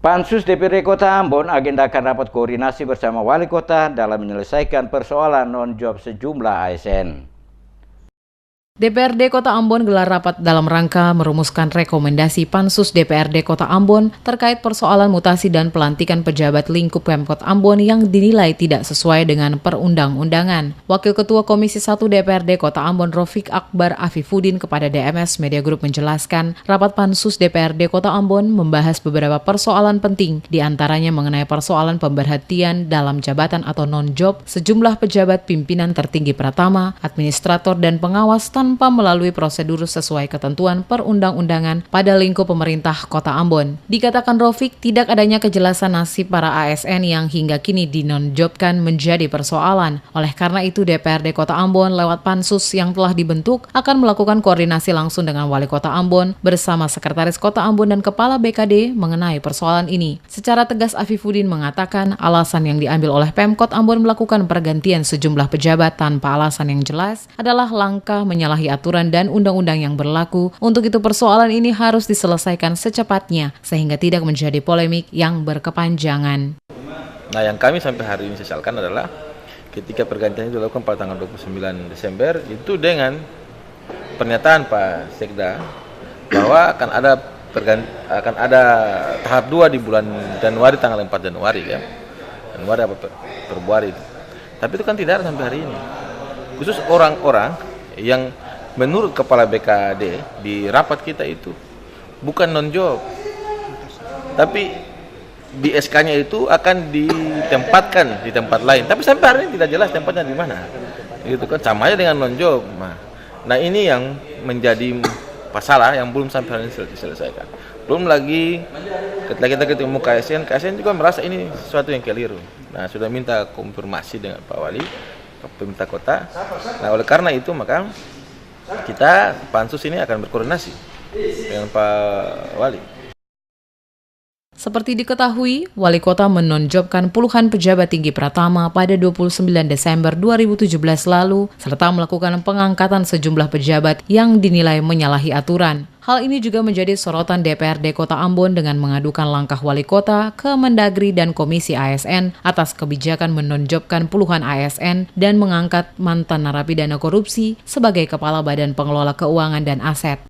Pansus DPRD Kota Ambon agendakan rapat koordinasi bersama Wali Kota dalam menyelesaikan persoalan non-job sejumlah ASN. DPRD Kota Ambon gelar rapat dalam rangka merumuskan rekomendasi Pansus DPRD Kota Ambon terkait persoalan mutasi dan pelantikan pejabat lingkup Pemkot Ambon yang dinilai tidak sesuai dengan perundang-undangan. Wakil Ketua Komisi 1 DPRD Kota Ambon Rofik Akbar Afifuddin kepada DMS Media Group menjelaskan, rapat Pansus DPRD Kota Ambon membahas beberapa persoalan penting, diantaranya mengenai persoalan pemberhentian dalam jabatan atau non-job sejumlah pejabat pimpinan tertinggi Pratama, administrator dan pengawas tanpa melalui prosedur sesuai ketentuan perundang-undangan pada lingkup pemerintah Kota Ambon. Dikatakan Rofik, tidak adanya kejelasan nasib para ASN yang hingga kini dinonjobkan menjadi persoalan. Oleh karena itu, DPRD Kota Ambon lewat Pansus yang telah dibentuk akan melakukan koordinasi langsung dengan Wali Kota Ambon bersama Sekretaris Kota Ambon dan Kepala BKD mengenai persoalan ini. Secara tegas Afifuddin mengatakan alasan yang diambil oleh Pemkot Ambon melakukan pergantian sejumlah pejabat tanpa alasan yang jelas adalah langkah menyalahi aturan dan undang-undang yang berlaku. Untuk itu persoalan ini harus diselesaikan secepatnya sehingga tidak menjadi polemik yang berkepanjangan. Nah, yang kami sampai hari ini sesalkan adalah ketika pergantian itu dilakukan pada tanggal 29 Desember itu dengan pernyataan Pak Sekda bahwa akan ada tahap 2 di bulan Januari tanggal 4 Januari ya. Januari apa Februari itu. Tapi itu kan tidak ada sampai hari ini. Khusus orang-orang yang menurut Kepala BKD di rapat kita itu bukan non-job, tapi di SK-nya itu akan ditempatkan di tempat lain. Tapi sampai hari ini tidak jelas tempatnya di mana. Gitu kan, sama aja dengan non-job. Nah ini yang menjadi masalah yang belum sampai hari ini diselesaikan. Belum lagi ketika kita ketemu KSN juga merasa ini sesuatu yang keliru. Nah sudah minta konfirmasi dengan Pak Wali, pemerintah kota. Nah oleh karena itu maka kita Pansus ini akan berkoordinasi dengan Pak Wali. Seperti diketahui, Wali Kota menonjobkan puluhan pejabat tinggi Pratama pada 29 Desember 2017 lalu, serta melakukan pengangkatan sejumlah pejabat yang dinilai menyalahi aturan. Hal ini juga menjadi sorotan DPRD Kota Ambon dengan mengadukan langkah Wali Kota ke Mendagri dan Komisi ASN atas kebijakan menonjobkan puluhan ASN dan mengangkat mantan narapidana korupsi sebagai Kepala Badan Pengelola Keuangan dan Aset.